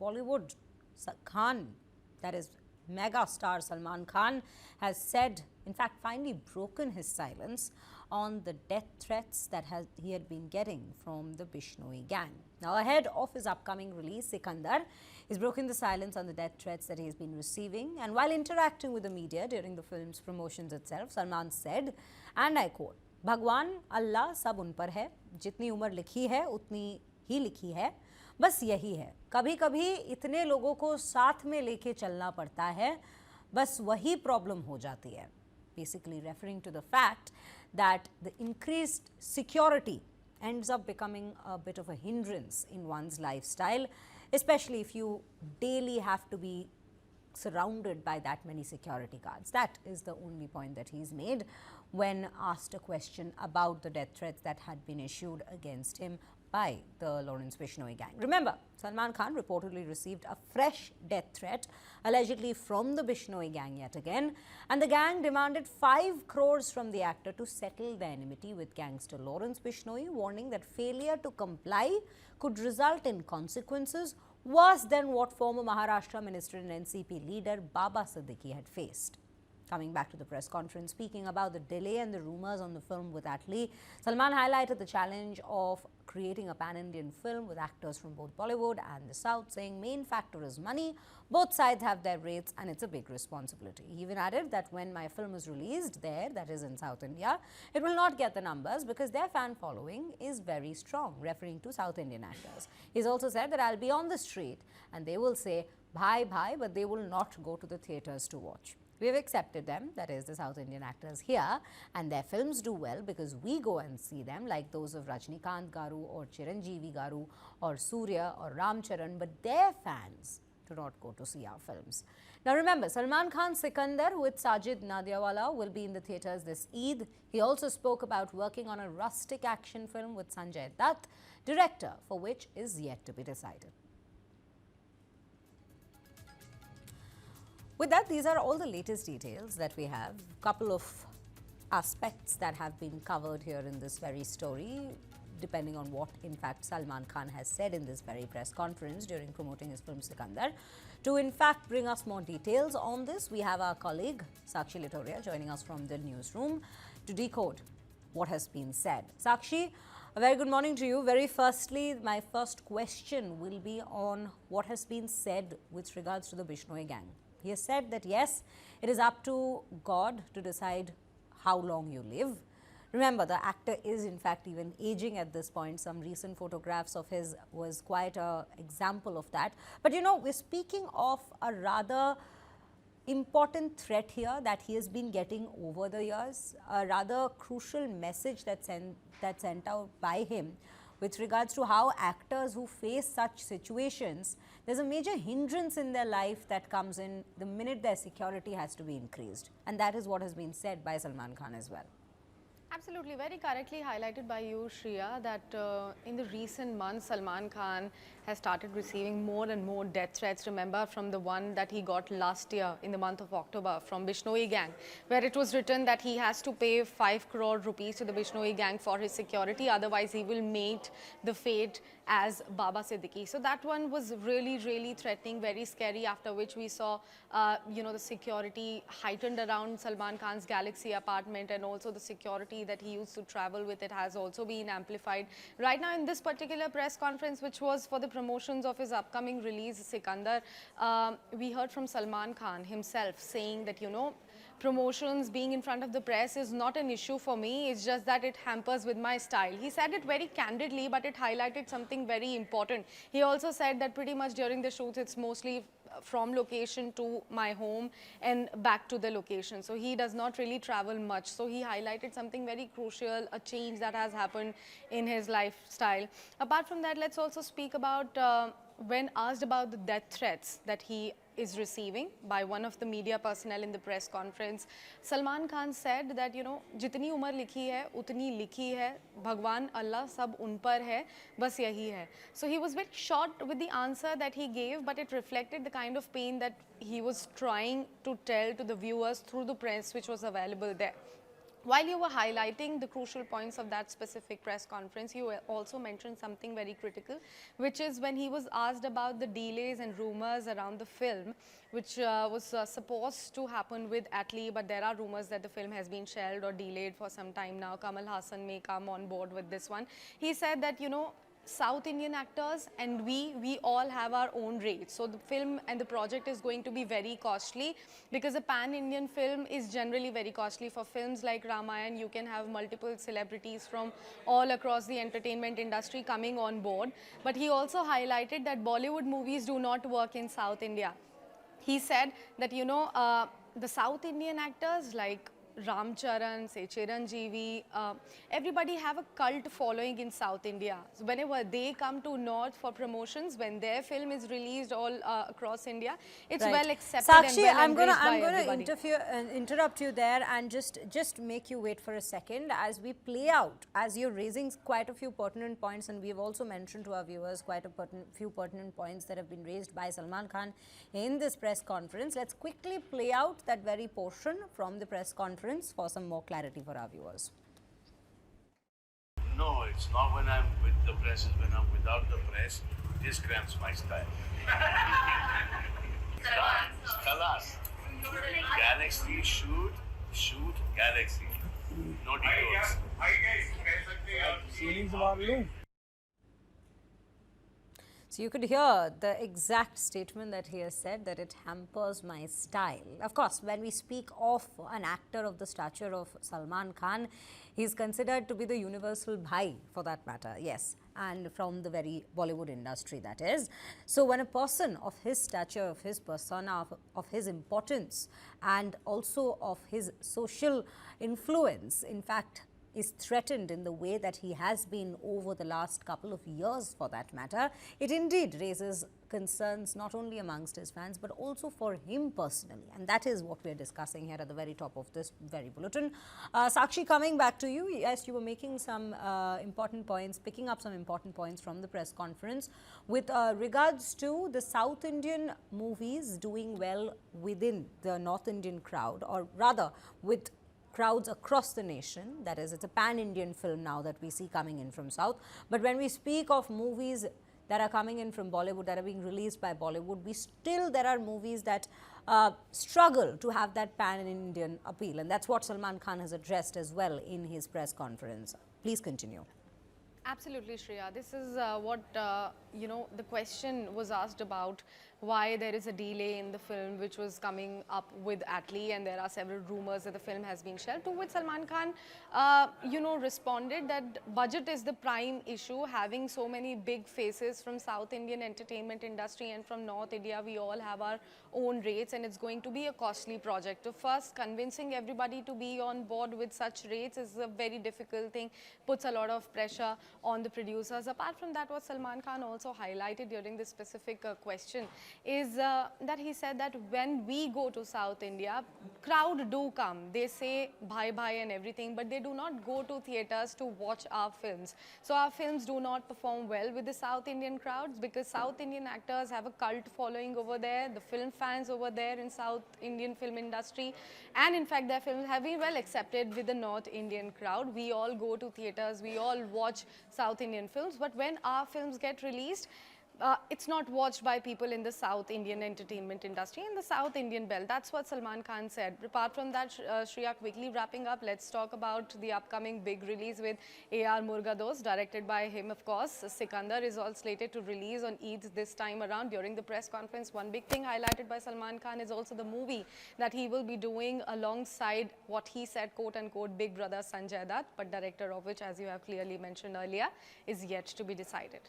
Bollywood Khan, that is mega star Salman Khan, has said, in fact, finally broken his silence on the death threats that he had been getting from the Bishnoi gang. Now, ahead of his upcoming release, Sikandar, he's broken the silence on the death threats that he has been receiving. And while interacting with the media during the film's promotions itself, Salman said, and I quote, "Bhagwan, Allah sab un par hai, jitni umar likhi hai, utni ही लिखी है, बस यही है, कभी कभी इतने लोगों को साथ में लेके चलना पड़ता है, बस वही प्रॉब्लम हो जाती है." Basically referring to the fact that the increased security ends up becoming a bit of a hindrance in one's lifestyle, especially if you daily have to be surrounded by that many security guards. That is the only point that he's made when asked a question about the death threats that had been issued against him by the Lawrence Bishnoi gang. Remember, Salman Khan reportedly received a fresh death threat, allegedly from the Bishnoi gang yet again, and the gang demanded 5 crores from the actor to settle the enmity with gangster Lawrence Bishnoi, warning that failure to comply could result in consequences worse than what former Maharashtra minister and NCP leader Baba Siddiqui had faced. Coming back to the press conference, speaking about the delay and the rumors on the film with Atlee, Salman highlighted the challenge of creating a pan-Indian film with actors from both Bollywood and the South, saying main factor is money, both sides have their rates and it's a big responsibility. He even added that when my film is released there, that is in South India, it will not get the numbers because their fan following is very strong, referring to South Indian actors. He's also said that I'll be on the street and they will say, "Bhai, bhai," but they will not go to the theatres to watch. We have accepted them, that is the South Indian actors here, and their films do well because we go and see them, like those of Rajnikant Garu or Chiranjeevi Garu or Surya or Ram Charan, but their fans do not go to see our films. Now remember, Salman Khan's Sikandar with Sajid Nadiadwala will be in the theatres this Eid. He also spoke about working on a rustic action film with Sanjay Dutt, director for which is yet to be decided. With that, these are all the latest details that we have. A couple of aspects that have been covered here in this very story, depending on what, in fact, Salman Khan has said in this very press conference during promoting his film Sikandar. To, in fact, bring us more details on this, we have our colleague Sakshi Litoria joining us from the newsroom to decode what has been said. Sakshi, a very good morning to you. Very firstly, my first question will be on what has been said with regards to the Bishnoi gang. He has said that yes, it is up to God to decide how long you live. Remember, the actor is in fact even aging at this point. Some recent photographs of his was quite an example of that. But you know, we're speaking of a rather important threat here that he has been getting over the years, a rather crucial message that's sent out by him with regards to how actors who face such situations, there's a major hindrance in their life that comes in the minute their security has to be increased. And that is what has been said by Salman Khan as well. Absolutely, very correctly highlighted by you, Shreya, that in the recent months, Salman Khan has started receiving more and more death threats. Remember from the one that he got last year in the month of October from Bishnoi gang, where it was written that he has to pay 5 crore rupees to the Bishnoi gang for his security, otherwise he will meet the fate as Baba Siddiqui. So that one was really, really threatening, very scary, after which we saw, the security heightened around Salman Khan's Galaxy apartment, and also the security that he used to travel with, it has also been amplified. Right now in this particular press conference, which was for the promotions of his upcoming release, Sikandar, we heard from Salman Khan himself saying that, promotions being in front of the press is not an issue for me, it's just that it hampers with my style. He said it very candidly, but it highlighted something very important. He also said that pretty much during the shoots, it's mostly from location to my home and back to the location. So he does not really travel much. So he highlighted something very crucial, a change that has happened in his lifestyle. Apart from that, let's also speak about when asked about the death threats that he is receiving by one of the media personnel in the press conference, Salman Khan said that, jitni umar likhi hai, utni likhi hai, Bhagwan Allah sab un par hai, bas yahi hai. So he was very short with the answer that he gave, but it reflected the kind of pain that he was trying to tell to the viewers through the press which was available there. While you were highlighting the crucial points of that specific press conference, you also mentioned something very critical, which is when he was asked about the delays and rumors around the film, which was supposed to happen with Atlee, but there are rumors that the film has been shelved or delayed for some time now. Kamal Hassan may come on board with this one. He said that, you know, South Indian actors and we all have our own rates. So the film and the project is going to be very costly, because a pan-Indian film is generally very costly. For films like Ramayan, you can have multiple celebrities from all across the entertainment industry coming on board. But he also highlighted that Bollywood movies do not work in South India. He said that, you know, the South Indian actors like Ram Charan, say Chiranjeevi, everybody have a cult following in South India. So whenever they come to North for promotions, when their film is released all across India, it's well accepted Sakshi, and well I'm embraced by going to everybody. interrupt you there and just make you wait for a second as we play out, as you're raising quite a few pertinent points, and we've also mentioned to our viewers quite a few pertinent points that have been raised by Salman Khan in this press conference. Let's quickly play out that very portion from the press conference for some more clarity for our viewers. No, it's not when I'm with the press, it's when I'm without the press. This cramps my style. Kalas. Galaxy, shoot, Galaxy. No detours. So you could hear the exact statement that he has said, that it hampers my style. Of course, when we speak of an actor of the stature of Salman Khan, he is considered to be the universal bhai for that matter, yes, and from the very Bollywood industry, that is. So when a person of his stature, of his persona, of his importance, and also of his social influence, in fact, is threatened in the way that he has been over the last couple of years for that matter, it indeed raises concerns not only amongst his fans but also for him personally, and that is what we are discussing here at the very top of this very bulletin. Sakshi, coming back to you, yes, you were making some important points, picking up some important points from the press conference with regards to the South Indian movies doing well within the North Indian crowd, or rather with crowds across the nation. That is, it's a pan-Indian film now that we see coming in from South. But when we speak of movies that are coming in from Bollywood, that are being released by Bollywood, there are movies that struggle to have that pan-Indian appeal. And that's what Salman Khan has addressed as well in his press conference. Please continue. Absolutely, Shreya. This is what, you know, the question was asked about, why there is a delay in the film which was coming up with Atlee, and there are several rumors that the film has been shelved, to which Salman Khan, you know, responded that budget is the prime issue. Having so many big faces from South Indian entertainment industry and from North India, we all have our own rates, and it's going to be a costly project. So first, convincing everybody to be on board with such rates is a very difficult thing, puts a lot of pressure on the producers. Apart from that, what Salman Khan also highlighted during this specific question is that he said that when we go to South India, crowd do come. They say bye bye and everything, but they do not go to theatres to watch our films. So our films do not perform well with the South Indian crowds, because South Indian actors have a cult following over there, the film fans over there in South Indian film industry, and in fact their films have been well accepted with the North Indian crowd. We all go to theatres, we all watch South Indian films, but when our films get released, it's not watched by people in the South Indian entertainment industry, in the South Indian belt. That's what Salman Khan said. Apart from that, Shreya, quickly wrapping up, let's talk about the upcoming big release with A.R. Murugadoss, directed by him, of course. Sikandar is all slated to release on Eid this time around. During the press conference, one big thing highlighted by Salman Khan is also the movie that he will be doing alongside what he said, quote unquote, Big Brother Sanjay Dutt, but director of which, as you have clearly mentioned earlier, is yet to be decided.